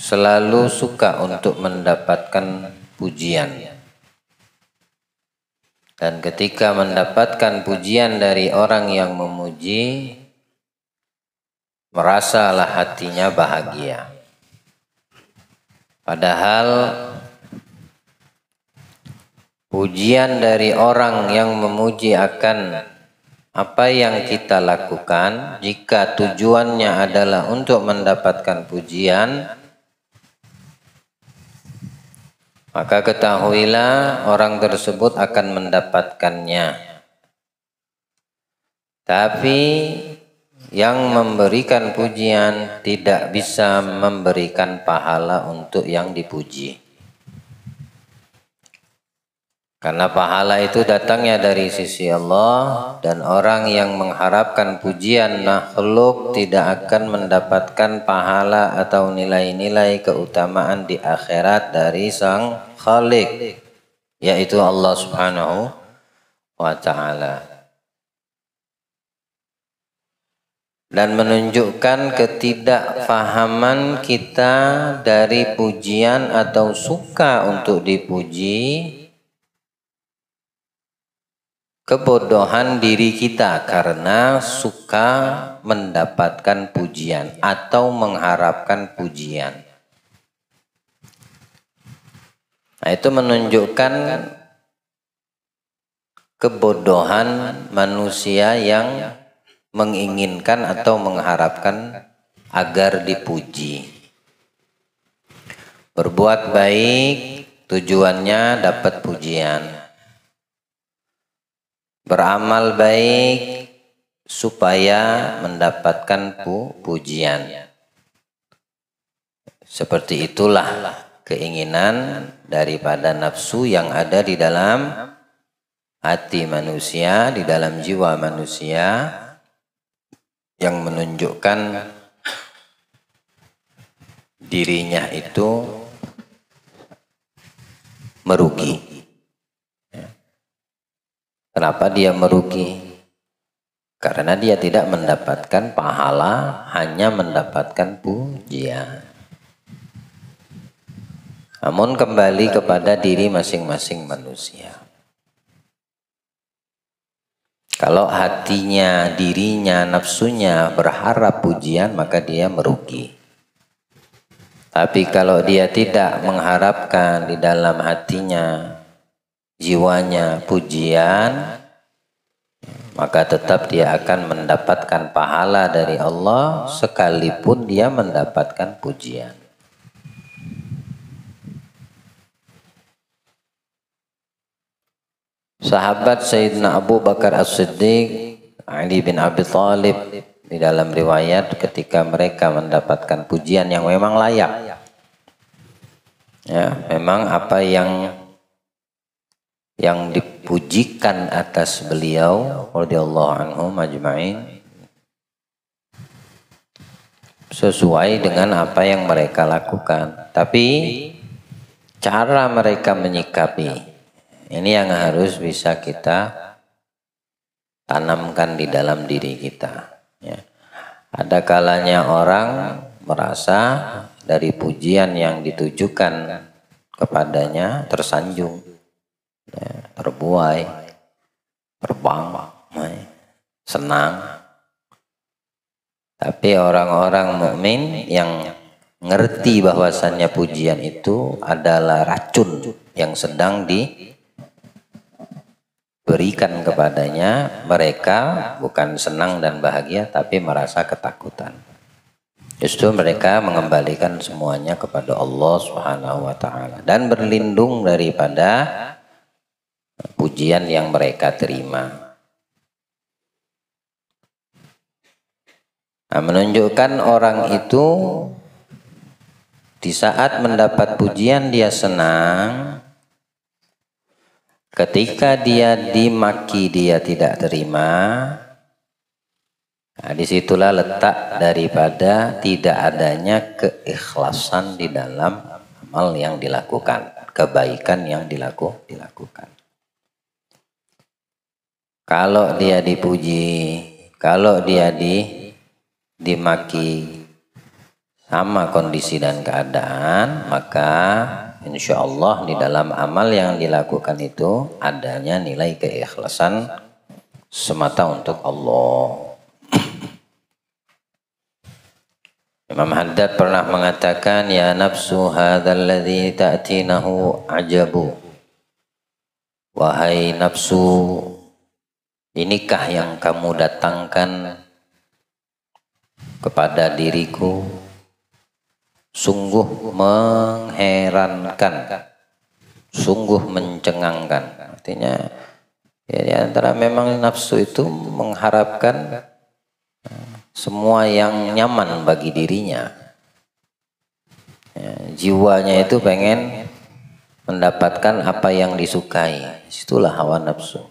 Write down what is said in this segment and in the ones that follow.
selalu suka untuk mendapatkan pujian. Dan ketika mendapatkan pujian dari orang yang memuji, merasalah hatinya bahagia. Padahal pujian dari orang yang memuji akan apa yang kita lakukan, jika tujuannya adalah untuk mendapatkan pujian, maka ketahuilah orang tersebut akan mendapatkannya. Tapi yang memberikan pujian tidak bisa memberikan pahala untuk yang dipuji. Karena pahala itu datangnya dari sisi Allah, dan orang yang mengharapkan pujian makhluk tidak akan mendapatkan pahala atau nilai-nilai keutamaan di akhirat dari Sang Khalik, yaitu Allah Subhanahu wa Ta'ala. Dan menunjukkan ketidakfahaman kita dari pujian atau suka untuk dipuji, kebodohan diri kita karena suka mendapatkan pujian atau mengharapkan pujian. Nah, itu menunjukkan kebodohan manusia yang menginginkan atau mengharapkan agar dipuji. Berbuat baik tujuannya dapat pujian. Beramal baik supaya mendapatkan pujian. Seperti itulah keinginan daripada nafsu yang ada di dalam hati manusia, di dalam jiwa manusia, yang menunjukkan dirinya itu merugi. Kenapa dia merugi? Karena dia tidak mendapatkan pahala, hanya mendapatkan pujian. Namun kembali kepada diri masing-masing manusia. Kalau hatinya, dirinya, nafsunya berharap pujian, maka dia merugi. Tapi kalau dia tidak mengharapkan di dalam hatinya, jiwanya pujian, maka tetap dia akan mendapatkan pahala dari Allah sekalipun dia mendapatkan pujian. Sahabat Sayyidina Abu Bakar As-Siddiq, Ali bin Abi Thalib, di dalam riwayat ketika mereka mendapatkan pujian yang memang layak, ya, memang apa yang dipujikan atas beliau radhiyallahu anhum ajma'in sesuai dengan apa yang mereka lakukan, tapi cara mereka menyikapi ini yang harus bisa kita tanamkan di dalam diri kita, ya. Ada kalanya orang merasa dari pujian yang ditujukan kepadanya tersanjung, ya, terbuai, terbang, senang. Tapi orang-orang mukmin yang ngerti bahwasannya pujian itu adalah racun yang sedang diberikan kepadanya, mereka bukan senang dan bahagia, tapi merasa ketakutan. Justru mereka mengembalikan semuanya kepada Allah Subhanahu wa Ta'ala dan berlindung daripada pujian yang mereka terima. Nah, menunjukkan orang itu di saat mendapat pujian dia senang, ketika dia dimaki dia tidak terima. Nah, disitulah letak daripada tidak adanya keikhlasan di dalam amal yang dilakukan, kebaikan yang dilakukan. Kalau dia dipuji, kalau dia dimaki, sama kondisi dan keadaan, maka insya Allah di dalam amal yang dilakukan itu adanya nilai keikhlasan semata untuk Allah. Imam Haddad pernah mengatakan, ya nafsu hadzal ladzi ta'tinahu ajabu. Wahai nafsu, inikah yang kamu datangkan kepada diriku, sungguh mengherankan, sungguh mencengangkan. Artinya ya, di antara memang nafsu itu mengharapkan semua yang nyaman bagi dirinya. Ya, jiwanya itu pengen mendapatkan apa yang disukai. Itulah hawa nafsu.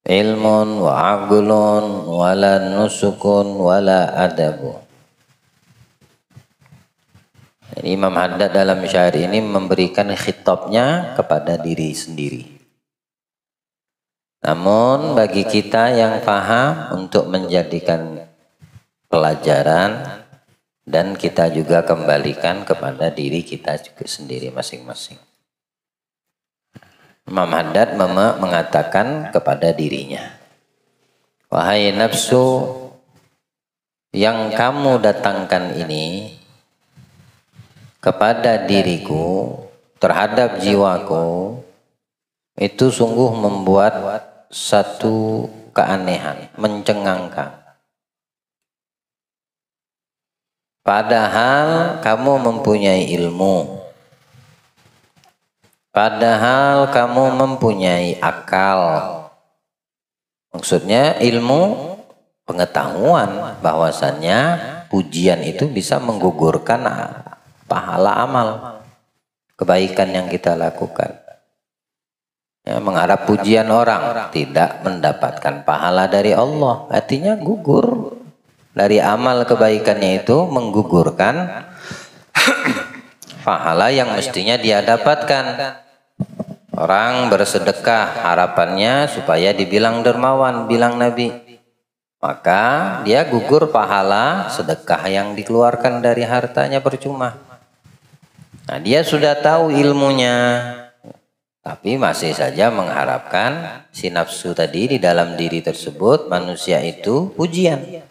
Ilmun wa aqlun wala nusukun wala adabu. Imam Haddad dalam syair ini memberikan khitabnya kepada diri sendiri. Namun bagi kita yang paham untuk menjadikan pelajaran dan kita juga kembalikan kepada diri kita juga sendiri masing-masing. Imam Haddad mengatakan kepada dirinya, wahai nafsu, yang kamu datangkan ini kepada diriku, terhadap jiwaku, itu sungguh membuat satu keanehan, mencengangkan. Padahal kamu mempunyai ilmu, padahal kamu mempunyai akal. Maksudnya ilmu, pengetahuan bahwasannya pujian itu bisa menggugurkan pahala amal kebaikan yang kita lakukan. Ya, mengharap pujian orang tidak mendapatkan pahala dari Allah, artinya gugur dari amal kebaikannya itu, menggugurkan pahala yang mestinya dia dapatkan. Orang bersedekah harapannya supaya dibilang dermawan, bilang Nabi, maka dia gugur pahala sedekah yang dikeluarkan dari hartanya percuma. Nah, dia sudah tahu ilmunya, tapi masih saja mengharapkan si nafsu tadi di dalam diri tersebut, manusia itu pujian.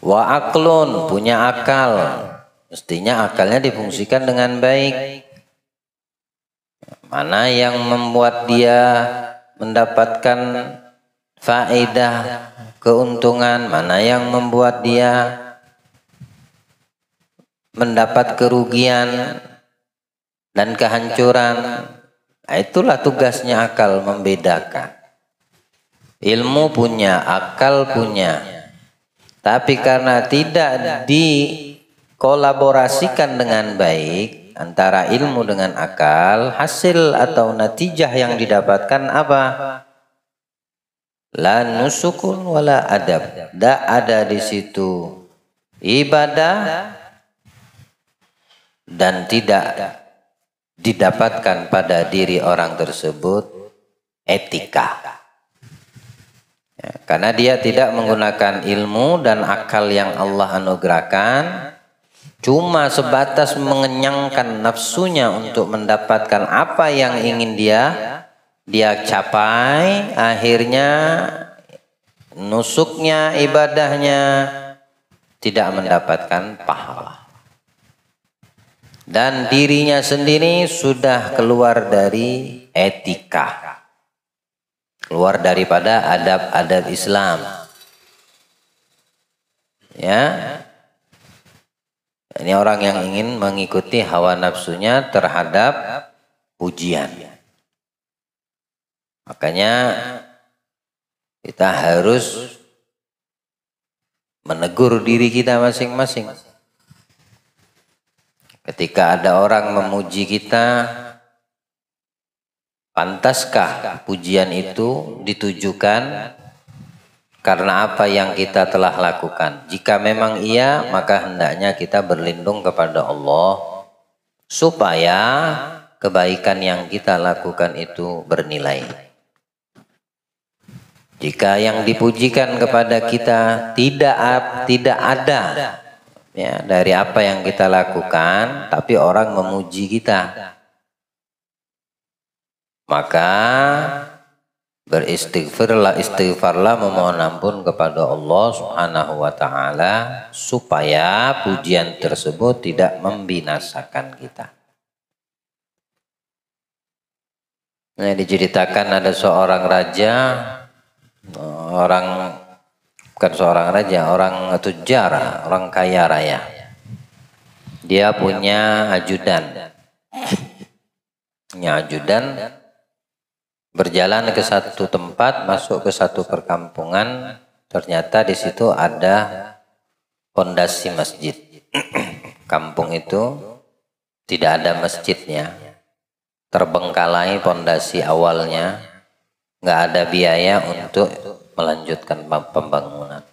Wa aklun, punya akal, mestinya akalnya difungsikan dengan baik. Mana yang membuat dia mendapatkan faedah, keuntungan, mana yang membuat dia mendapat kerugian dan kehancuran. Nah, itulah tugasnya akal, membedakan. Ilmu punya, akal punya, tapi karena tidak dikolaborasikan dengan baik antara ilmu dengan akal, hasil atau natijah yang didapatkan apa? La nusukun wala adab. Tidak ada di situ ibadah dan tidak didapatkan pada diri orang tersebut etika. Ya, karena dia tidak menggunakan ilmu dan akal yang Allah anugerahkan, cuma sebatas mengenyangkan nafsunya untuk mendapatkan apa yang ingin dia capai, akhirnya nusuknya, ibadahnya tidak mendapatkan pahala. Dan dirinya sendiri sudah keluar dari etika, keluar daripada adab-adab Islam. Ya, ini orang yang ingin mengikuti hawa nafsunya terhadap pujian. Makanya kita harus menegur diri kita masing-masing. Ketika ada orang memuji kita, pantaskah pujian itu ditujukan karena apa yang kita telah lakukan? Jika memang iya, maka hendaknya kita berlindung kepada Allah supaya kebaikan yang kita lakukan itu bernilai. Jika yang dipujikan kepada kita tidak ada ya dari apa yang kita lakukan, tapi orang memuji kita, maka istighfarlah memohon ampun kepada Allah Subhanahu wa taala supaya pujian tersebut tidak membinasakan kita. Nah, diceritakan ada seorang raja, orang tujar, orang kaya raya. Dia punya ajudan. Berjalan ke satu tempat, masuk ke satu perkampungan, ternyata di situ ada pondasi masjid. Kampung itu tidak ada masjidnya, terbengkalai pondasi awalnya, nggak ada biaya untuk melanjutkan pembangunan.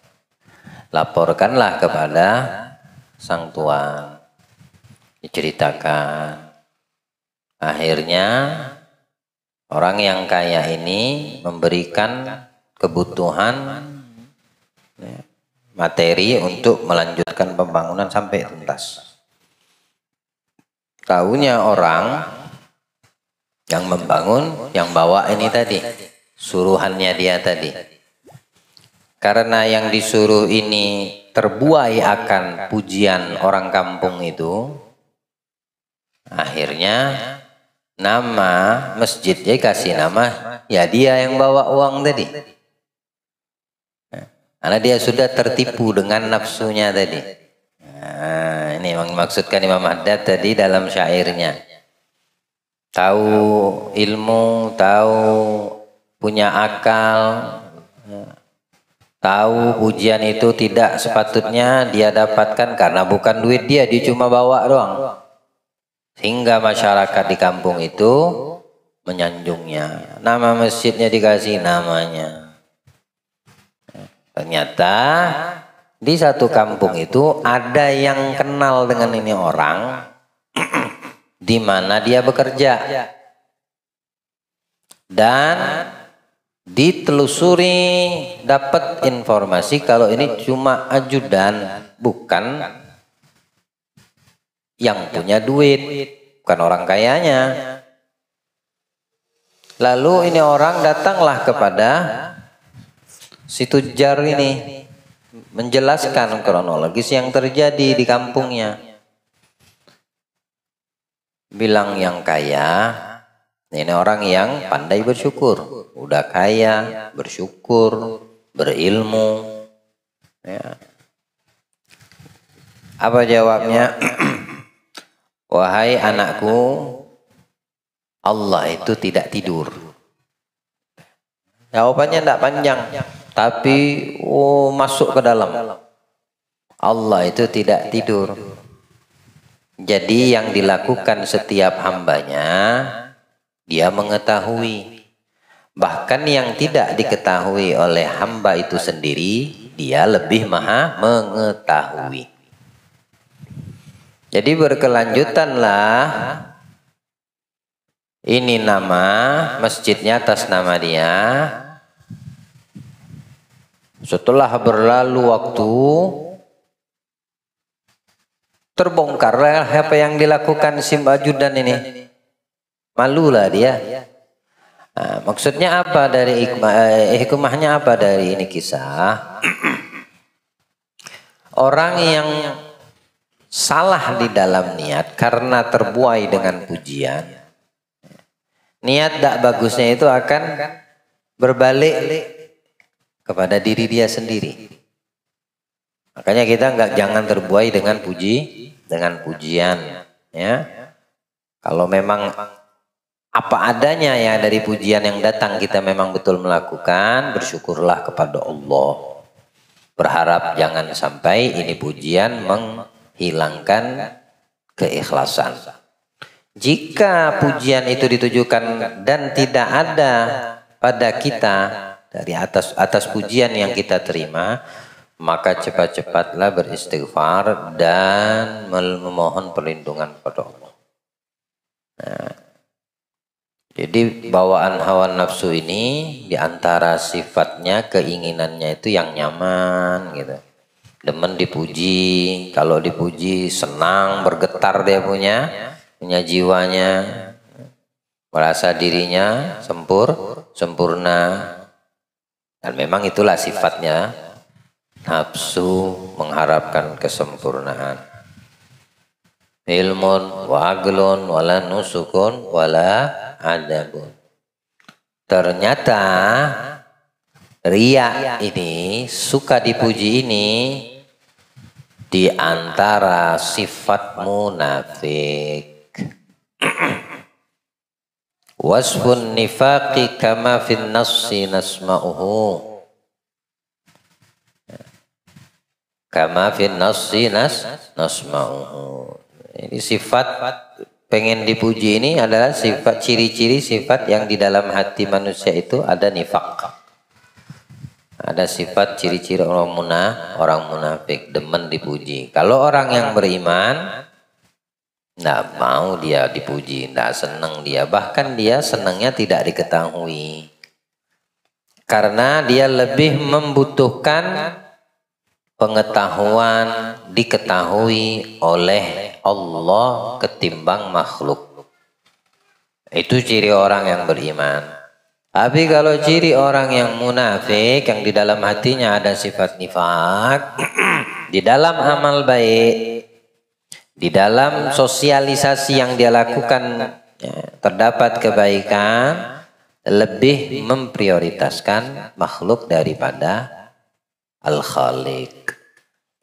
Laporkanlah kepada sang tuan, diceritakan. Akhirnya orang yang kaya ini memberikan kebutuhan materi untuk melanjutkan pembangunan sampai tuntas. Tahunya orang yang membangun, yang bawa ini tadi, suruhannya dia tadi. Karena yang disuruh ini terbuai akan pujian orang kampung itu, akhirnya nama masjidnya kasih nama, ya dia yang bawa uang tadi. Karena dia sudah tertipu dengan nafsunya tadi. Nah, ini yang dimaksudkan Imam Haddad tadi dalam syairnya. Tahu ilmu, tahu punya akal, tahu pujian itu tidak sepatutnya dia dapatkan karena bukan duit dia cuma bawa doang. Sehingga masyarakat di kampung itu menyanjungnya. Nama masjidnya dikasih namanya. Ternyata di satu kampung itu ada yang kenal dengan ini orang di mana dia bekerja. Dan ditelusuri dapat informasi kalau ini cuma ajudan, bukan yang punya duit, bukan orang kayanya. Lalu ini orang datanglah kepada si tujar ini menjelaskan kronologis yang terjadi di kampungnya. Bilang yang kaya, ini orang yang pandai bersyukur, udah kaya, bersyukur, berilmu. Ya. Apa jawabnya? Wahai anakku, Allah itu tidak tidur. Jawabannya tidak panjang, tapi masuk ke dalam. Allah itu tidak tidur. Jadi yang dilakukan setiap hambanya, dia mengetahui. Bahkan yang tidak diketahui oleh hamba itu sendiri, dia lebih maha mengetahui. Jadi berkelanjutanlah ini nama masjidnya atas nama dia. Setelah berlalu waktu, terbongkarlah apa yang dilakukan si ajudan ini. Malulah dia. Nah, maksudnya apa dari hikmahnya apa dari ini kisah? Orang yang salah di dalam niat karena terbuai dengan pujian, niat tak bagusnya itu akan berbalik kepada diri dia sendiri. Makanya kita jangan terbuai dengan pujian, ya. Kalau memang apa adanya ya dari pujian yang datang kita memang betul melakukan, bersyukurlah kepada Allah. Berharap jangan sampai ini pujian menghilangkan keikhlasan. Jika pujian itu ditujukan dan tidak ada pada kita dari atas pujian yang kita terima, maka cepat-cepatlah beristighfar dan memohon perlindungan kepada Allah. Nah, Jadi bawaan hawa nafsu ini diantara sifatnya, keinginannya itu yang nyaman gitu. Demen dipuji, kalau dipuji senang, bergetar dia punya jiwanya, merasa dirinya sempurna. Dan memang itulah sifatnya nafsu, mengharapkan kesempurnaan. Ilmun wa aglun wala nusukun wala adabun. Ternyata riya ini, suka dipuji ini, di antara sifat munafik. Wasfun nifaqi kama fin nassi nasma'uhu. Kama fin nassi nasma'uhu. Ini sifat pengen dipuji ini adalah sifat, ciri-ciri sifat yang di dalam hati manusia itu ada nifaq. Ada sifat ciri-ciri orang munafik, demen dipuji. Kalau orang yang beriman, tidak mau dia dipuji, tidak senang dia. Bahkan dia senangnya tidak diketahui. Karena dia lebih membutuhkan pengetahuan, diketahui oleh Allah ketimbang makhluk. Itu ciri orang yang beriman. Tapi kalau ciri orang yang munafik, yang di dalam hatinya ada sifat nifak, di dalam amal baik, di dalam sosialisasi yang dia lakukan, ya, terdapat kebaikan, lebih memprioritaskan makhluk daripada Al-Khaliq.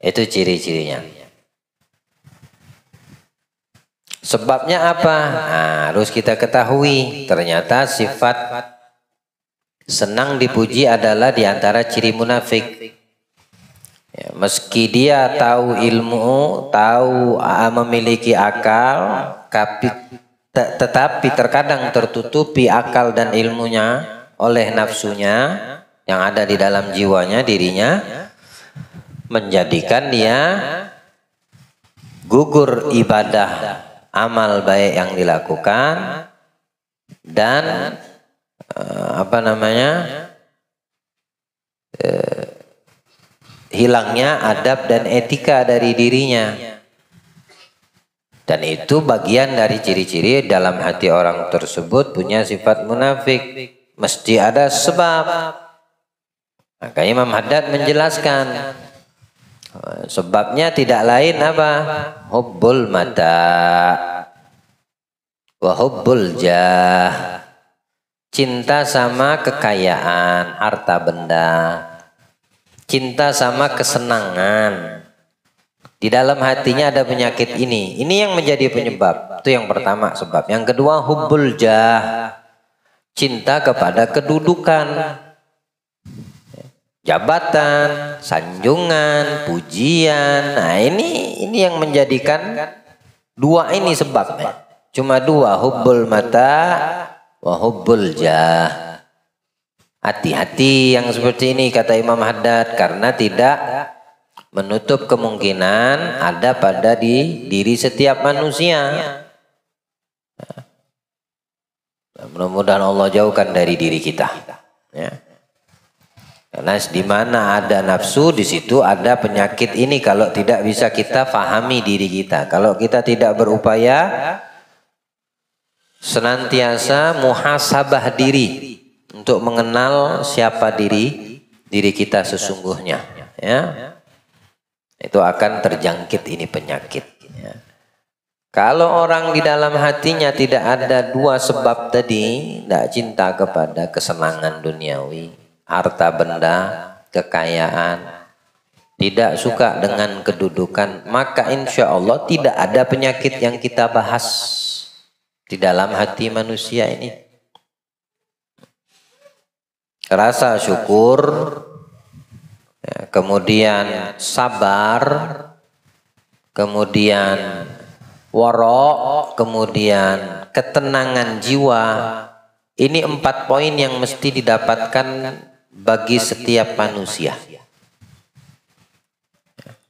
Itu ciri-cirinya. Sebabnya apa? Nah, harus kita ketahui. Ternyata sifat senang dipuji adalah diantara ciri munafik. Ya, meski dia tahu ilmu, tahu memiliki akal, tetapi terkadang tertutupi akal dan ilmunya oleh nafsunya yang ada di dalam jiwanya, dirinya, menjadikan dia gugur ibadah amal baik yang dilakukan dan hilangnya adab dan etika dari dirinya. Dan itu bagian dari ciri-ciri dalam hati orang tersebut punya sifat munafik. Mesti ada sebab. Maka Imam Haddad menjelaskan sebabnya tidak lain apa? Hubbul mata wa hubbul jah. Cinta sama kekayaan, harta benda. Cinta sama kesenangan. Di dalam hatinya ada penyakit ini. Ini yang menjadi penyebab. Itu yang pertama sebab. Yang kedua hubbul jah. Cinta kepada kedudukan. Jabatan, sanjungan, pujian. Nah ini yang menjadikan dua ini sebabnya. Cuma dua, hubbul mata wa hubbul jah. Hati-hati yang seperti ini kata Imam Haddad, karena tidak menutup kemungkinan ada pada diri setiap manusia. Mudah-mudahan Allah jauhkan dari diri kita. Ya. Karena di mana ada nafsu, di situ ada penyakit ini kalau tidak bisa kita fahami diri kita. Kalau kita tidak berupaya senantiasa muhasabah diri untuk mengenal siapa diri kita sesungguhnya, ya, itu akan terjangkit ini penyakit. Ya. Kalau orang di dalam hatinya tidak ada dua sebab tadi, tidak cinta kepada kesenangan duniawi, harta benda, kekayaan, tidak suka dengan kedudukan, maka insya Allah tidak ada penyakit yang kita bahas di dalam hati manusia ini. Rasa syukur, ya, kemudian sabar, kemudian wara', kemudian ketenangan jiwa. Ini 4 poin yang mesti didapatkan bagi setiap manusia.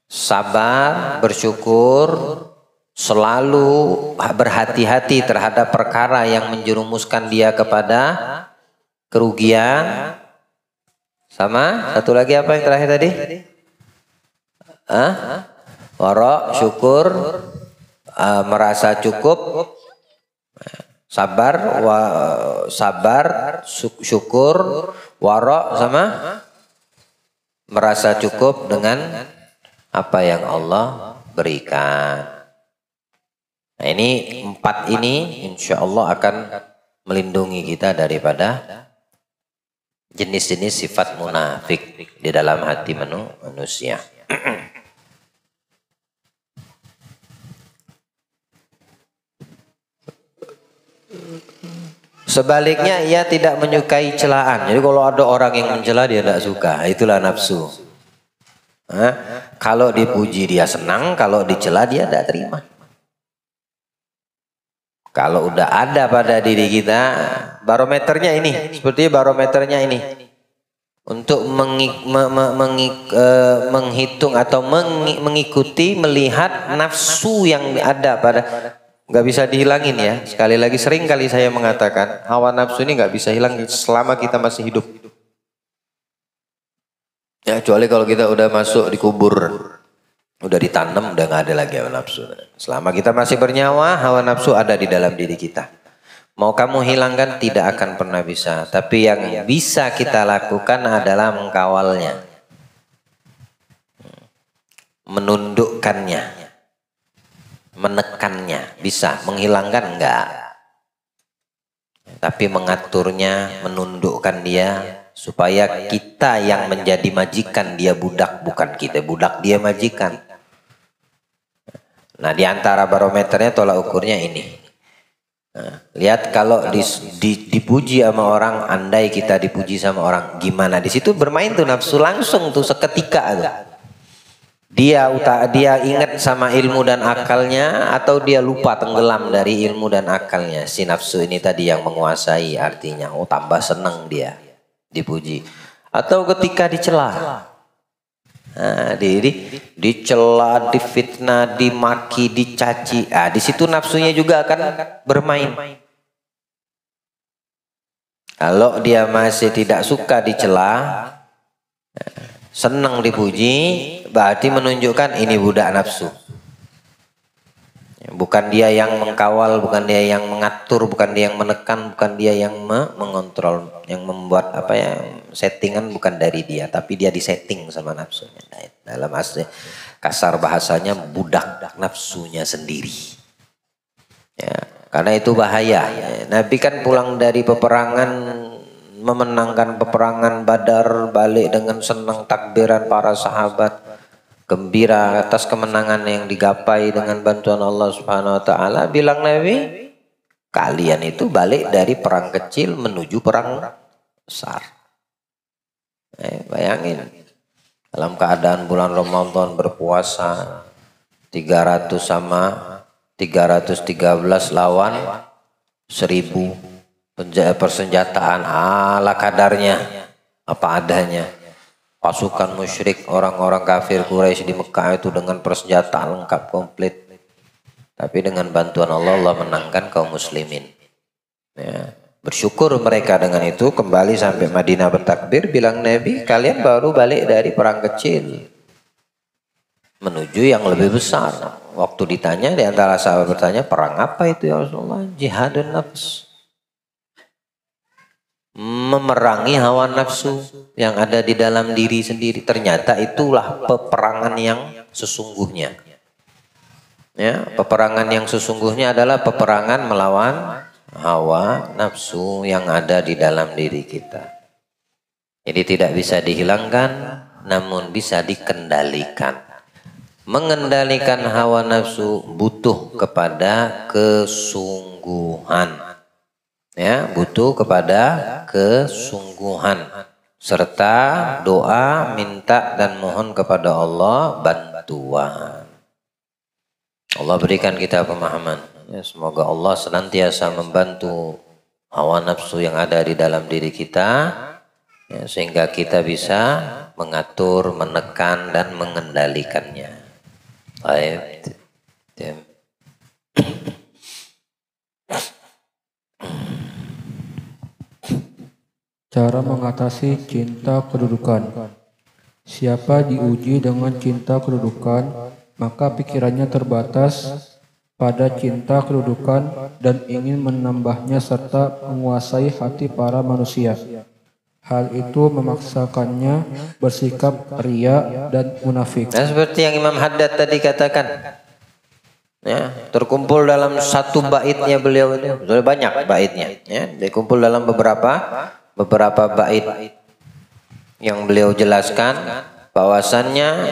Sabar, bersyukur, selalu berhati-hati terhadap perkara yang menjerumuskan dia kepada kerugian. Sama satu lagi apa yang terakhir tadi? Wara, syukur, merasa cukup, sabar, syukur, wara, sama merasa cukup dengan apa yang Allah berikan. Nah, ini 4 ini insya Allah akan melindungi kita daripada jenis-jenis sifat munafik di dalam hati manusia. Sebaliknya ia tidak menyukai celaan. Jadi kalau ada orang yang mencela dia tidak suka, itulah nafsu. Kalau dipuji dia senang, kalau dicela dia tidak terima. Kalau udah ada pada diri kita, barometernya ini, seperti barometernya ini. Untuk menghitung atau mengikuti, melihat nafsu yang ada pada, nggak bisa dihilangin ya. Sekali lagi, sering kali saya mengatakan, hawa nafsu ini nggak bisa hilang selama kita masih hidup. Ya, kecuali kalau kita udah masuk di kubur. Udah ditanam, udah nggak ada lagi hawa nafsu. Selama kita masih bernyawa, hawa nafsu ada di dalam diri kita. Mau kamu hilangkan tidak akan pernah bisa. Tapi yang bisa kita lakukan adalah mengkawalnya, menundukkannya, menekannya. Bisa, menghilangkan enggak. Tapi mengaturnya, menundukkan dia. Supaya kita yang menjadi majikan, dia budak, bukan kita budak, dia majikan. Nah, di antara barometernya tolak ukurnya ini. Nah, lihat kalau dipuji sama orang, andai kita dipuji sama orang, gimana? Di situ bermain tuh nafsu langsung tuh seketika tuh. Dia ingat sama ilmu dan akalnya, atau dia lupa tenggelam dari ilmu dan akalnya. Si nafsu ini tadi yang menguasai, artinya tambah senang dia dipuji. Atau ketika dicela. Nah, dicela, difitnah, dimaki, dicaci. Di situ nafsunya juga akan bermain. Kalau dia masih tidak suka dicela, senang dipuji, berarti menunjukkan ini budak nafsu. Bukan dia yang mengkawal, bukan dia yang mengatur, bukan dia yang menekan, bukan dia yang mengontrol, yang membuat settingan bukan dari dia, tapi dia disetting sama nafsunya. Dalam asli kasar bahasanya budak nafsunya sendiri. Ya, karena itu bahaya. Nabi kan pulang dari peperangan, memenangkan peperangan Badar, balik dengan senang, takbiran para sahabat. Gembira atas kemenangan yang digapai dengan bantuan Allah Subhanahu wa taala. Bilang Nabi, kalian itu balik dari perang kecil menuju perang besar. Bayangin, dalam keadaan bulan Ramadan berpuasa 300 sama 313 lawan 1000, persenjataan ala kadarnya, apa adanya. Pasukan musyrik, orang-orang kafir Quraisy di Mekah itu dengan persenjataan lengkap komplit. Tapi dengan bantuan Allah, Allah menangkan kaum muslimin. Ya, bersyukur mereka dengan itu, kembali sampai Madinah bertakbir, bilang Nabi, kalian baru balik dari perang kecil menuju yang lebih besar. Waktu ditanya, di antara sahabat bertanya, perang apa itu ya Rasulullah? Jihadun nafs. Memerangi hawa nafsu yang ada di dalam diri sendiri. Ternyata itulah peperangan yang sesungguhnya. Ya, peperangan yang sesungguhnya adalah peperangan melawan hawa nafsu yang ada di dalam diri kita. Jadi tidak bisa dihilangkan, namun bisa dikendalikan. Mengendalikan hawa nafsu butuh kepada kesungguhan. Ya, butuh kepada kesungguhan serta doa, minta dan mohon kepada Allah bantuan. Allah berikan kita pemahaman. Ya, semoga Allah senantiasa membantu hawa nafsu yang ada di dalam diri kita, ya, sehingga kita bisa mengatur, menekan dan mengendalikannya. Baik. Cara mengatasi cinta kedudukan. Siapa diuji dengan cinta kedudukan, maka pikirannya terbatas pada cinta kedudukan dan ingin menambahnya serta menguasai hati para manusia. Hal itu memaksakannya bersikap ria dan munafik. Nah, seperti yang Imam Haddad tadi katakan, ya, terkumpul dalam satu baitnya beliau itu, sudah banyak baitnya, ya, dikumpul dalam beberapa bait yang beliau jelaskan bahwasannya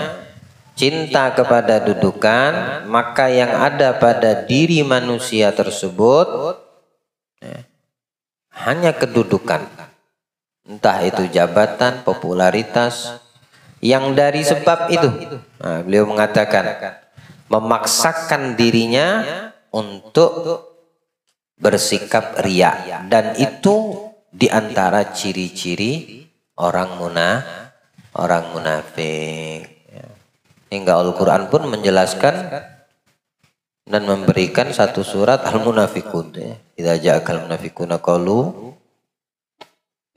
cinta kepada dudukan, maka yang ada pada diri manusia tersebut, ya, hanya kedudukan, entah itu jabatan, popularitas, yang dari sebab itu, nah, beliau mengatakan memaksakan dirinya untuk bersikap riya, dan itu diantara ciri-ciri orang munafik. Hingga Al-Quran pun menjelaskan dan memberikan satu surat Al-Munafikun. Idza ja'akal munafiquna qalu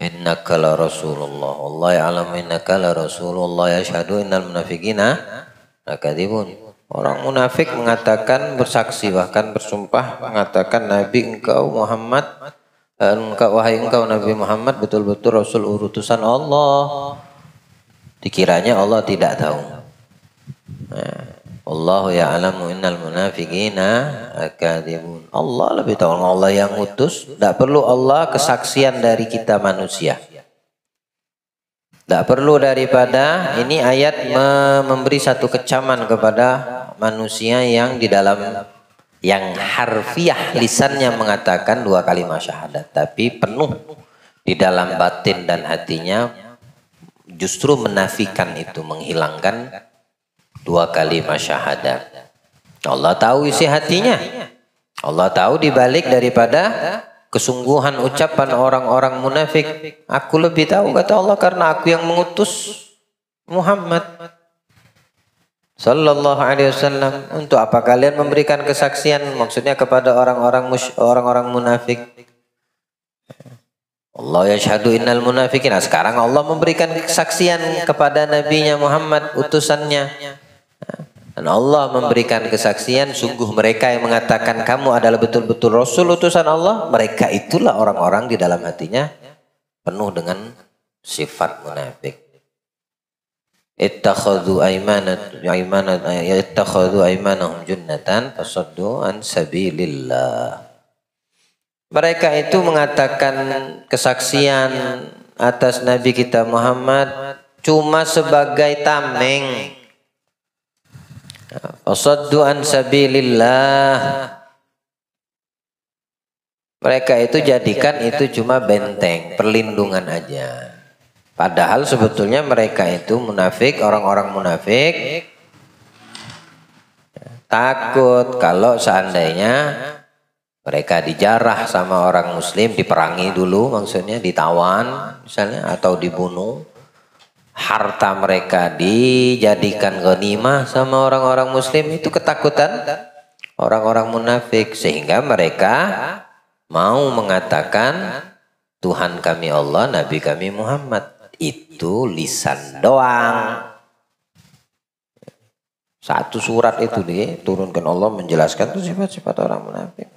innaka la rasulullah Allah ya'lamu innaka la rasulullah yashhadu innal munafiqina lakadzibun. Orang munafik mengatakan, bersaksi, bahkan bersumpah mengatakan, Nabi engkau Muhammad, wahai engkau Nabi Muhammad betul-betul Rasul utusan Allah. Dikiranya Allah tidak tahu. Allahu ya'lamu innal munafiqina lakadzibun. Allah lebih tahu, Allah yang utus. Tidak perlu Allah kesaksian dari kita manusia. Tidak perlu daripada, ini ayat memberi satu kecaman kepada manusia yang di dalam, yang harfiah lisannya mengatakan dua kalimat syahadat, tapi penuh di dalam batin dan hatinya justru menafikan itu, menghilangkan dua kalimat syahadat. Allah tahu isi hatinya. Allah tahu dibalik daripada kesungguhan ucapan orang-orang munafik. Aku lebih tahu, kata Allah, karena aku yang mengutus Muhammad Sallallahu Alaihi Wasallam. Untuk apa kalian memberikan kesaksian? Maksudnya kepada orang-orang munafik. Allah yashhadu innal munafiqin. Nah, sekarang Allah memberikan kesaksian kepada Nabi-Nya Muhammad, utusannya. Dan Allah memberikan kesaksian, sungguh mereka yang mengatakan kamu adalah betul-betul Rasul utusan Allah, mereka itulah orang-orang di dalam hatinya penuh dengan sifat munafik. Ittakhadhu aymanahum junnatan fasaddu an sabilillah. Mereka itu mengatakan kesaksian atas Nabi kita Muhammad cuma sebagai tameng. Fasaddu an sabilillah. Mereka itu jadikan itu cuma benteng, perlindungan aja. Padahal sebetulnya mereka itu munafik, orang-orang munafik takut kalau seandainya mereka dijarah sama orang muslim, diperangi dulu, maksudnya ditawan misalnya, atau dibunuh, harta mereka dijadikan ghanimah sama orang-orang muslim, itu ketakutan orang-orang munafik, sehingga mereka mau mengatakan Tuhan kami Allah, Nabi kami Muhammad. Itu lisan doang. Satu surat itu diturunkan Allah menjelaskan itu sifat-sifat orang munafik.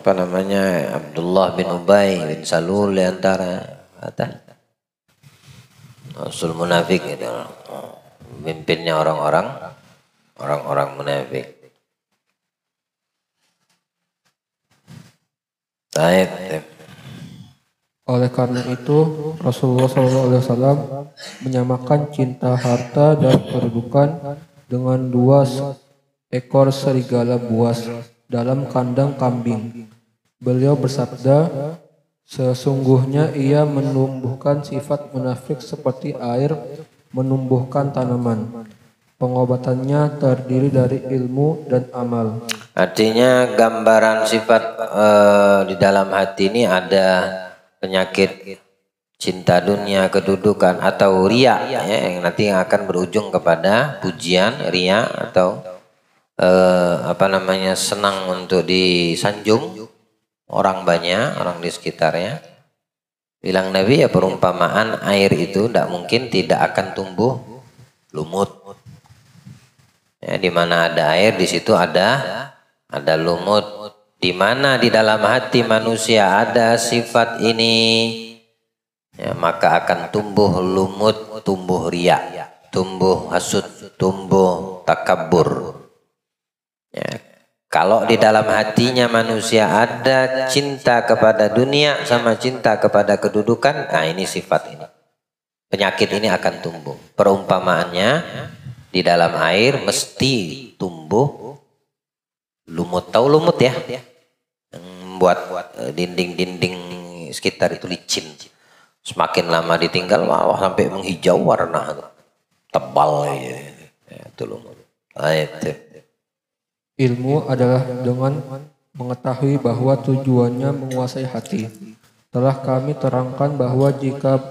Apa namanya, Abdullah bin Ubay bin Salul di antara kata Rasul munafik itu, pimpinnya orang-orang munafik. Baik. Oleh karena itu, Rasulullah SAW menyamakan cinta harta dan kedudukan dengan dua ekor serigala buas dalam kandang kambing. Beliau bersabda, sesungguhnya ia menumbuhkan sifat munafik seperti air menumbuhkan tanaman. Pengobatannya terdiri dari ilmu dan amal. Artinya gambaran sifat di dalam hati ini ada penyakit cinta dunia, kedudukan, atau riya, ya, yang nanti akan berujung kepada pujian, riya, atau senang untuk disanjung. orang banyak, orang di sekitarnya. Bilang Nabi, ya perumpamaan air itu tidak mungkin tidak akan tumbuh lumut. Ya, di mana ada air, di situ ada lumut. Di mana di dalam hati manusia ada sifat ini, ya, maka akan tumbuh lumut, tumbuh riya, tumbuh hasud, tumbuh takabur. Ya. Kalau di dalam hatinya manusia ada cinta kepada dunia sama cinta kepada kedudukan, nah ini sifat ini. Penyakit ini akan tumbuh. Perumpamaannya, di dalam air mesti tumbuh lumut. Tahu lumut ya? Yang membuat dinding-dinding sekitar itu licin. Semakin lama ditinggal, wah, sampai menghijau warna tebal ya. Itu lumut. Nah, itu. Ilmu adalah dengan mengetahui bahwa tujuannya menguasai hati. Telah kami terangkan bahwa jika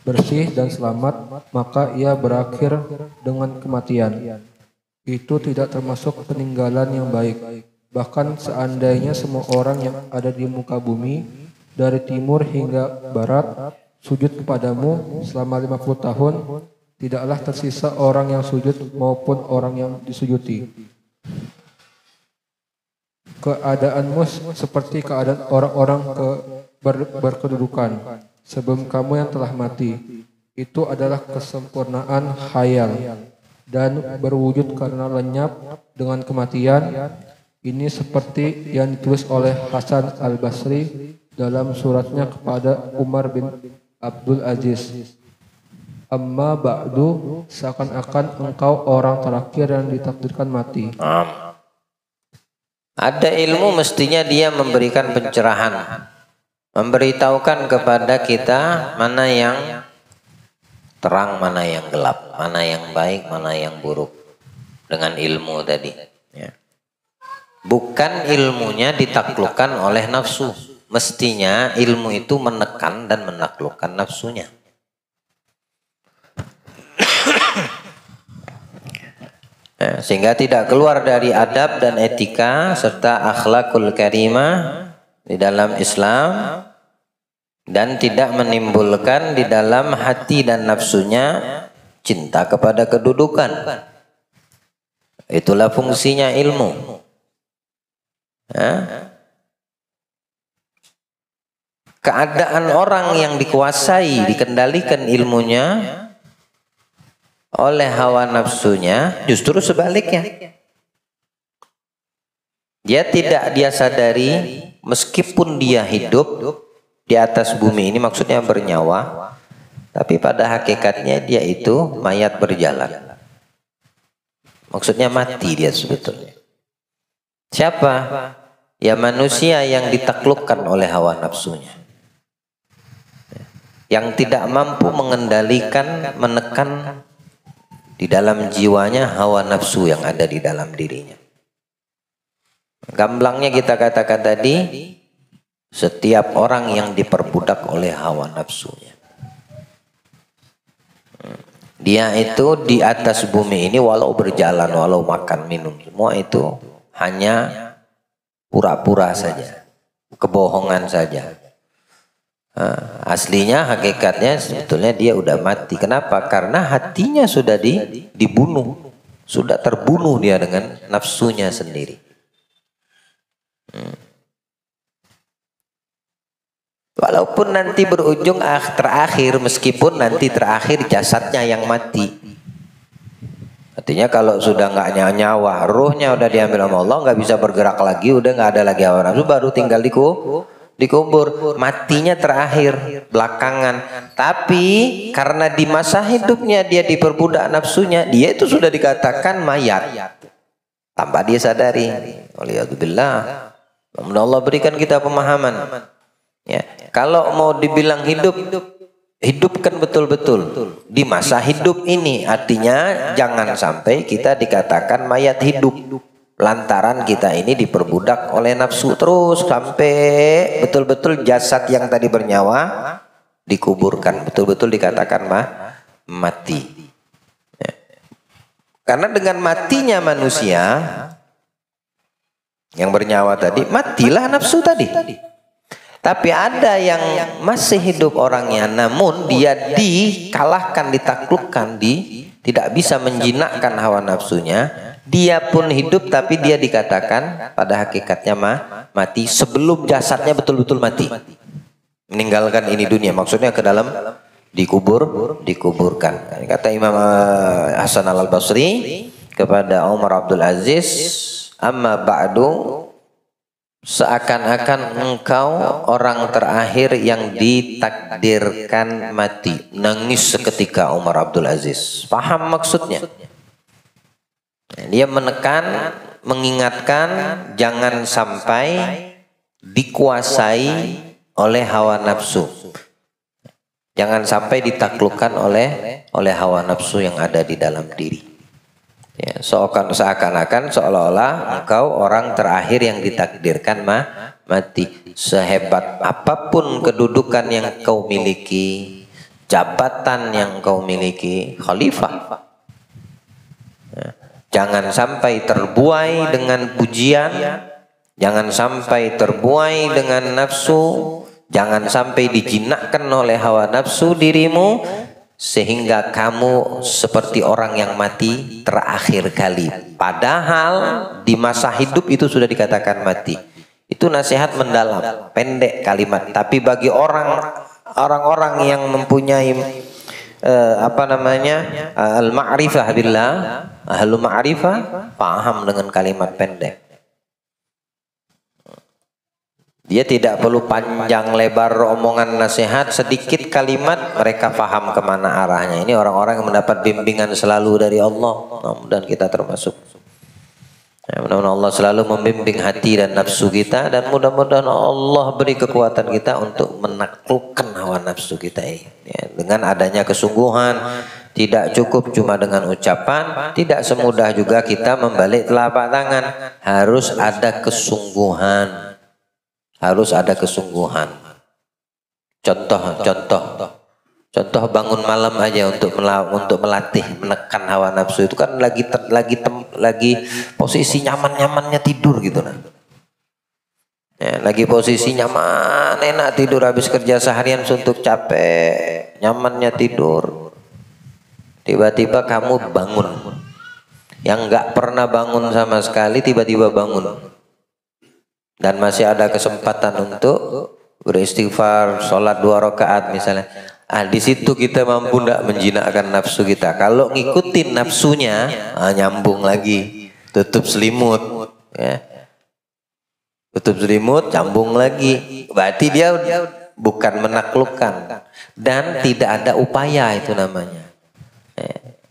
bersih dan selamat, maka ia berakhir dengan kematian. Itu tidak termasuk peninggalan yang baik. Bahkan seandainya semua orang yang ada di muka bumi, dari timur hingga barat, sujud kepadamu selama 50 tahun, tidaklah tersisa orang yang sujud maupun orang yang disujudi. Keadaanmu seperti keadaan orang-orang berkedudukan sebelum kamu yang telah mati. Itu adalah kesempurnaan khayal dan berwujud karena lenyap dengan kematian. Ini seperti yang ditulis oleh Hasan al-Basri dalam suratnya kepada Umar bin Abdul Aziz. Amma ba'du, seakan-akan engkau orang terakhir yang ditakdirkan mati. Ada ilmu mestinya dia memberikan pencerahan, memberitahukan kepada kita mana yang terang, mana yang gelap, mana yang baik, mana yang buruk dengan ilmu tadi. Ya. Bukan ilmunya ditaklukkan oleh nafsu. Mestinya ilmu itu menekan dan menaklukkan nafsunya. Sehingga tidak keluar dari adab dan etika serta akhlakul karimah di dalam Islam dan tidak menimbulkan di dalam hati dan nafsunya cinta kepada kedudukan. Itulah fungsinya ilmu. Keadaan orang yang dikuasai, dikendalikan ilmunya oleh hawa nafsunya justru sebaliknya. Dia sadari meskipun dia hidup di atas bumi ini, maksudnya bernyawa, tapi pada hakikatnya dia itu mayat berjalan. Maksudnya mati dia sebetulnya. Siapa? Ya manusia yang ditaklukkan oleh hawa nafsunya. Yang tidak mampu mengendalikan, menekan di dalam jiwanya hawa nafsu yang ada di dalam dirinya. Gamblangnya kita katakan tadi, setiap orang yang diperbudak oleh hawa nafsunya. Dia itu di atas bumi ini walau berjalan, walau makan, minum, semua itu hanya pura-pura saja, kebohongan saja. Aslinya, hakikatnya sebetulnya dia udah mati. Kenapa? Karena hatinya sudah dibunuh, sudah terbunuh dia dengan nafsunya sendiri. Walaupun nanti berujung terakhir, meskipun nanti terakhir jasadnya yang mati. Artinya kalau sudah nggak nyawa, ruhnya udah diambil sama Allah, nggak bisa bergerak lagi, udah nggak ada lagi hawa nafsu, baru tinggal dikubur, matinya terakhir, belakangan. Tapi karena di masa hidupnya dia diperbudak nafsunya, dia itu sudah dikatakan mayat. Tanpa dia sadari. Waliyadzubillah. Allah berikan kita pemahaman. Ya, kalau mau dibilang hidup, hidupkan betul-betul di masa hidup ini. Artinya jangan sampai kita dikatakan mayat hidup. Lantaran kita ini diperbudak oleh nafsu terus sampai betul-betul jasad yang tadi bernyawa dikuburkan, betul-betul dikatakan mati. Ya. Karena dengan matinya manusia yang bernyawa tadi, matilah nafsu tadi. Tapi ada yang masih hidup orangnya, namun dia dikalahkan, ditaklukkan, tidak bisa menjinakkan hawa nafsunya. Dia pun hidup tapi dia dikatakan pada hakikatnya mati sebelum jasadnya betul-betul mati. Meninggalkan ini dunia, maksudnya ke dalam dikuburkan. Kata Imam Hasan Al-Basri kepada Umar Abdul Aziz, amma ba'du, seakan-akan engkau orang terakhir yang ditakdirkan mati. Nangis seketika Umar Abdul Aziz. Paham maksudnya? Dia menekan, mengingatkan jangan sampai dikuasai oleh hawa nafsu. Jangan sampai ditaklukkan oleh hawa nafsu yang ada di dalam diri. Ya, seakan-akan seolah-olah engkau orang terakhir yang ditakdirkan mati. Sehebat apapun kedudukan yang kau miliki, jabatan yang kau miliki, khalifah. Ya. Jangan sampai terbuai dengan pujian, jangan sampai terbuai dengan nafsu, jangan sampai dijinakkan oleh hawa nafsu dirimu, sehingga kamu seperti orang yang mati terakhir kali. Padahal di masa hidup itu sudah dikatakan mati. Itu nasihat mendalam, pendek kalimat. Tapi bagi orang-orang yang mempunyai al-ma'rifah billah, ahlu ma'rifah, paham dengan kalimat pendek. Dia tidak perlu panjang lebar omongan nasihat, sedikit kalimat mereka paham kemana arahnya. Ini orang-orang yang mendapat bimbingan selalu dari Allah. Mudah-mudahan kita termasuk. Ya, mudah-mudahan Allah selalu membimbing hati dan nafsu kita, dan mudah-mudahan Allah beri kekuatan kita untuk menaklukkan hawa nafsu kita ini. Ya, dengan adanya kesungguhan, tidak cukup cuma dengan ucapan, tidak semudah juga kita membalik telapak tangan. Harus ada kesungguhan. Harus ada kesungguhan. Contoh bangun malam aja untuk melatih menekan hawa nafsu itu kan lagi posisi nyaman-nyamannya tidur gitu nah. Ya, lagi posisi nyaman, enak tidur, habis kerja seharian suntuk capek, nyamannya tidur. Tiba-tiba kamu bangun. Yang nggak pernah bangun sama sekali tiba-tiba bangun. Dan masih ada kesempatan untuk beristighfar, sholat 2 rakaat misalnya. Di situ kita mampu tidak menjinakkan nafsu kita. Kalau ngikutin nafsunya, nyambung lagi, tutup selimut, ya. Tutup selimut, nyambung lagi. Berarti dia bukan menaklukkan dan tidak ada upaya, itu namanya.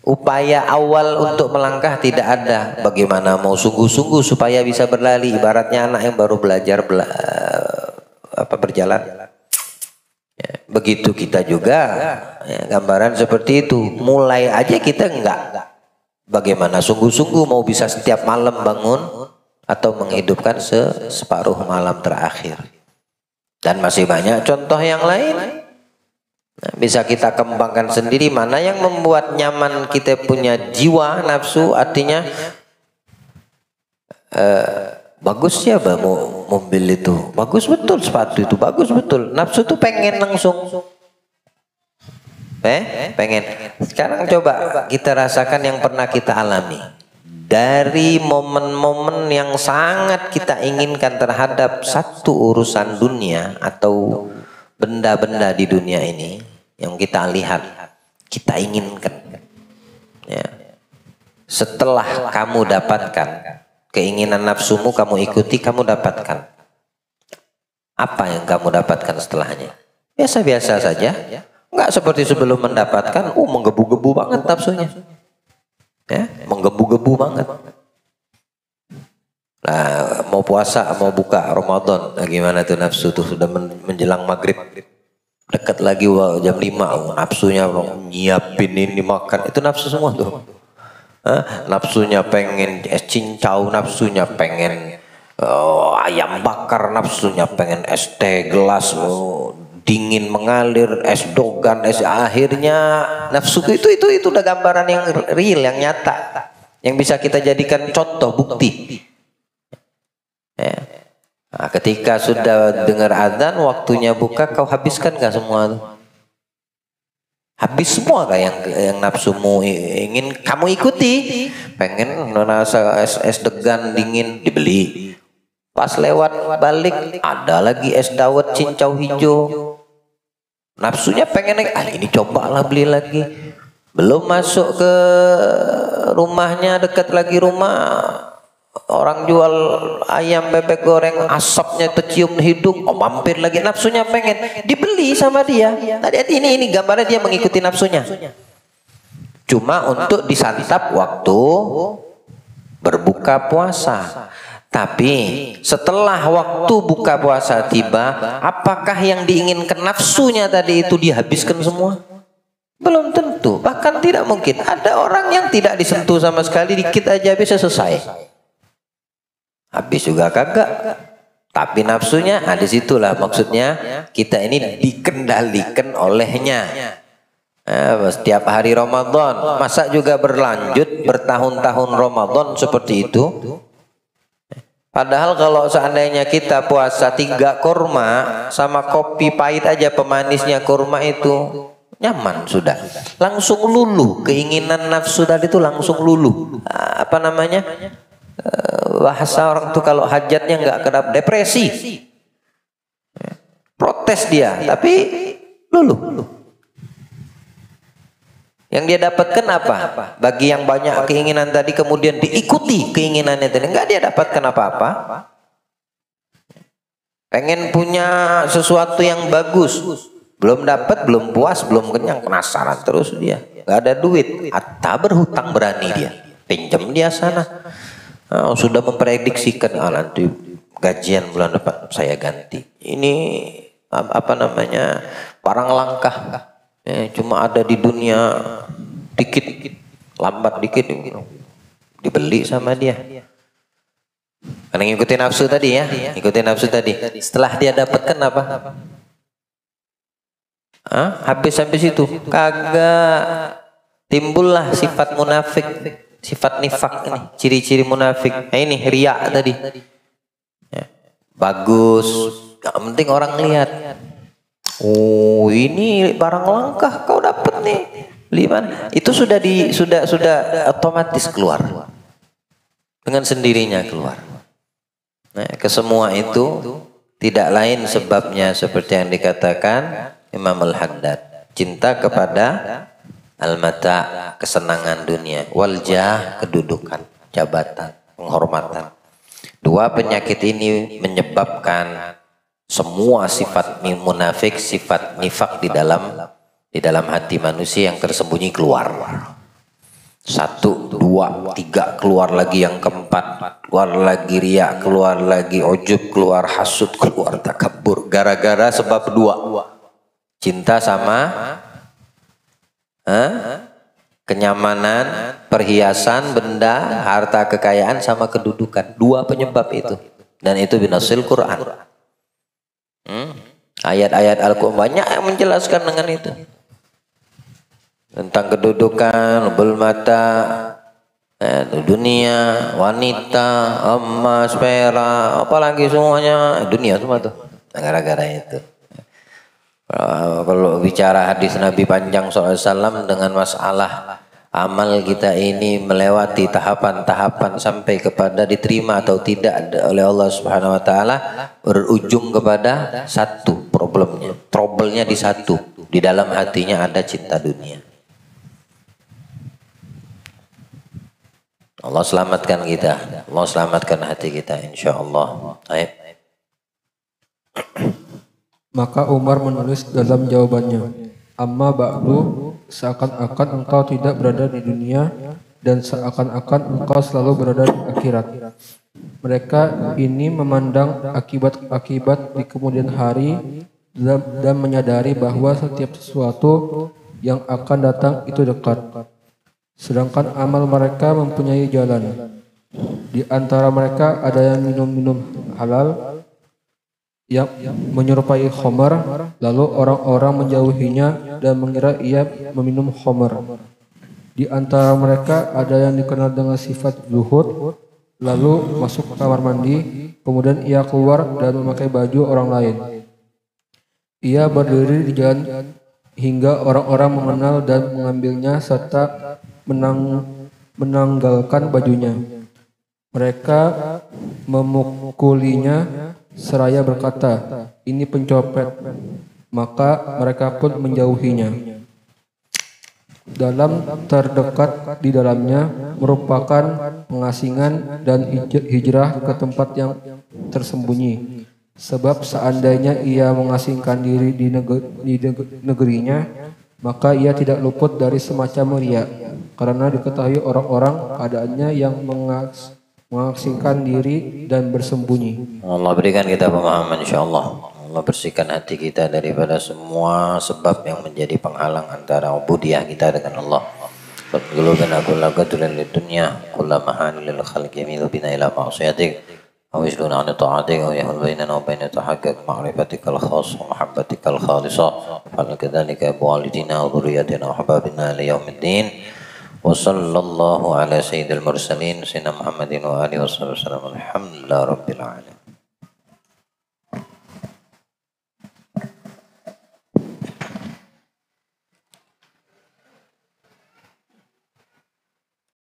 Upaya awal untuk melangkah tidak ada. Bagaimana mau sungguh-sungguh supaya bisa berlari? Ibaratnya anak yang baru belajar berjalan. Ya, begitu kita juga, ya, gambaran seperti itu. Mulai aja kita enggak. Bagaimana sungguh-sungguh mau bisa setiap malam bangun atau menghidupkan separuh malam terakhir. Dan masih banyak contoh yang lain. Nah, bisa kita kembangkan sendiri mana yang membuat nyaman kita punya jiwa nafsu, artinya bagus ya mobil itu, bagus betul, sepatu itu bagus betul, nafsu tuh pengen langsung, pengen. Sekarang coba kita rasakan yang pernah kita alami dari momen-momen yang sangat kita inginkan terhadap satu urusan dunia atau benda-benda di dunia ini yang kita lihat, kita inginkan. Ya. Setelah kamu dapatkan keinginan nafsumu, kamu ikuti, kamu dapatkan. Apa yang kamu dapatkan setelahnya? Biasa-biasa saja. Enggak seperti sebelum mendapatkan, menggebu-gebu banget nafsunya. Ya, menggebu-gebu banget. Nah, mau puasa, mau buka Ramadan, nah gimana tuh nafsu tuh sudah menjelang maghrib. Dekat lagi jam 5, nafsunya nyiapin ini makan, itu nafsu semua tuh. Nafsunya pengen es cincau, nafsunya pengen ayam bakar, nafsunya pengen es teh gelas dingin mengalir, es dogan, akhirnya nafsu itu udah gambaran yang real, yang nyata, yang bisa kita jadikan contoh bukti. Ya. Nah, ketika sudah dengar azan, waktunya buka, kau habiskan gak semua tuh? Habis semua gak yang nafsumu ingin kamu ikuti? Pengen rasa es degan dingin, dibeli. Pas lewat balik ada lagi es dawet cincau hijau. Nafsunya pengen ini cobalah beli lagi. Belum masuk ke rumahnya, dekat lagi rumah, orang jual ayam bebek goreng, asapnya tercium hidung, mampir lagi, nafsunya pengen dibeli sama dia. Tadi ini gambarnya dia mengikuti nafsunya. Cuma untuk disantap waktu berbuka puasa. Tapi setelah waktu buka puasa tiba, apakah yang diinginkan nafsunya tadi itu dihabiskan semua? Belum tentu, bahkan tidak mungkin. Ada orang yang tidak disentuh sama sekali, dikit aja bisa selesai. Habis juga kagak. Tapi nafsunya, disitulah maksudnya kita ini dikendalikan olehnya. Setiap hari Ramadan, masa juga berlanjut bertahun-tahun Ramadan seperti itu? Padahal kalau seandainya kita puasa 3 kurma sama kopi pahit aja pemanisnya kurma itu nyaman sudah. Langsung luluh, keinginan nafsu tadi itu langsung luluh. Apa namanya? Bahasa orang tuh kalau hajatnya nggak kedap, depresi. Protes dia, tapi luluh. Yang dia dapatkan apa? Bagi yang banyak keinginan tadi kemudian diikuti keinginannya tadi, enggak dia dapatkan apa-apa. Pengen punya sesuatu yang bagus, belum dapat, belum puas, belum kenyang, penasaran terus dia. Enggak ada duit, atau berhutang berani dia, pinjam dia sana. Sudah memprediksikan nanti gajian bulan depan saya ganti. Ini apa namanya? Barang langka. Cuma ada di dunia dikit, lambat dikit dibeli sama dia. Karena ngikutin nafsu tadi ya, ngikutin nafsu tadi. Setelah dia dapatkan apa? Habis itu kagak, timbullah sifat munafik, sifat nifak ini, ciri-ciri munafik. Ini riya tadi. Bagus, gak penting orang lihat. Oh, ini barang langka kau dapat nih. Beli mana? Itu sudah otomatis keluar. Dengan sendirinya keluar. Nah, kesemua itu tidak lain sebabnya seperti yang dikatakan Imam Al-Haddad. Cinta kepada al-mata, kesenangan dunia, waljah, kedudukan, jabatan, penghormatan. Dua penyakit ini menyebabkan semua sifat munafik, sifat nifak di dalam hati manusia yang tersembunyi keluar. 1, 2, 3 keluar lagi, yang keempat keluar lagi riya, keluar lagi ujub, keluar hasud, keluar takabur. Gara-gara sebab 2, cinta sama kenyamanan, perhiasan, benda, harta kekayaan sama kedudukan. 2 penyebab itu, dan itu binasil Quran. Ayat-ayat Al-Quran banyak yang menjelaskan dengan itu. Tentang kedudukan, mata, dunia, wanita, emas, perak, apalagi semuanya dunia semua tuh. Gara-gara itu. Kalau bicara hadis Nabi panjang SAW dengan masalah amal kita ini melewati tahapan-tahapan sampai kepada diterima atau tidak oleh Allah Subhanahu wa taala, berujung kepada satu problemnya. Trouble-nya di satu, di dalam hatinya ada cinta dunia. Allah selamatkan kita, Allah selamatkan hati kita insyaallah. Baik. Maka Umar menulis dalam jawabannya, amma ba'du, seakan-akan engkau tidak berada di dunia dan seakan-akan engkau selalu berada di akhirat. Mereka ini memandang akibat-akibat di kemudian hari dan menyadari bahwa setiap sesuatu yang akan datang itu dekat. Sedangkan amal mereka mempunyai jalan. Di antara mereka ada yang minum-minum halal yang menyerupai khamar, lalu orang-orang menjauhinya dan mengira ia meminum khamar. Di antara mereka ada yang dikenal dengan sifat zuhud, lalu masuk ke kamar mandi Kemudian ia keluar dan memakai baju orang lain. Ia berdiri di jalan hingga orang-orang mengenal dan mengambilnya serta menanggalkan bajunya. Mereka memukulinya seraya berkata, "Ini pencopet." Maka mereka pun menjauhinya. Dalam terdekat di dalamnya merupakan pengasingan dan hijrah ke tempat yang tersembunyi. Sebab seandainya ia mengasingkan diri di negerinya, maka ia tidak luput dari semacam riya, karena diketahui orang-orang keadaannya yang mengasingkan diri dan bersembunyi. Allah berikan kita pemahaman insyaallah. Allah bersihkan hati kita daripada semua sebab yang menjadi penghalang antara ubudiyah kita dengan Allah. Qulubana kullaqatul dunya kullamahan lil khalqi milu bina ila ma'siyatik aw yasduna an ta'atik aw yahul bainana wa baina tahaqqaq ma'rifatikal khas wa mahabbatikal khalisah fal kadzalika walidina wa dhurriyyatina wa hababina li yaumiddin. Wa sallallahu ala sayyidil mursalin sayyidina Muhammadin wa alihi wasallam. Alhamdulillah rabbil alamin.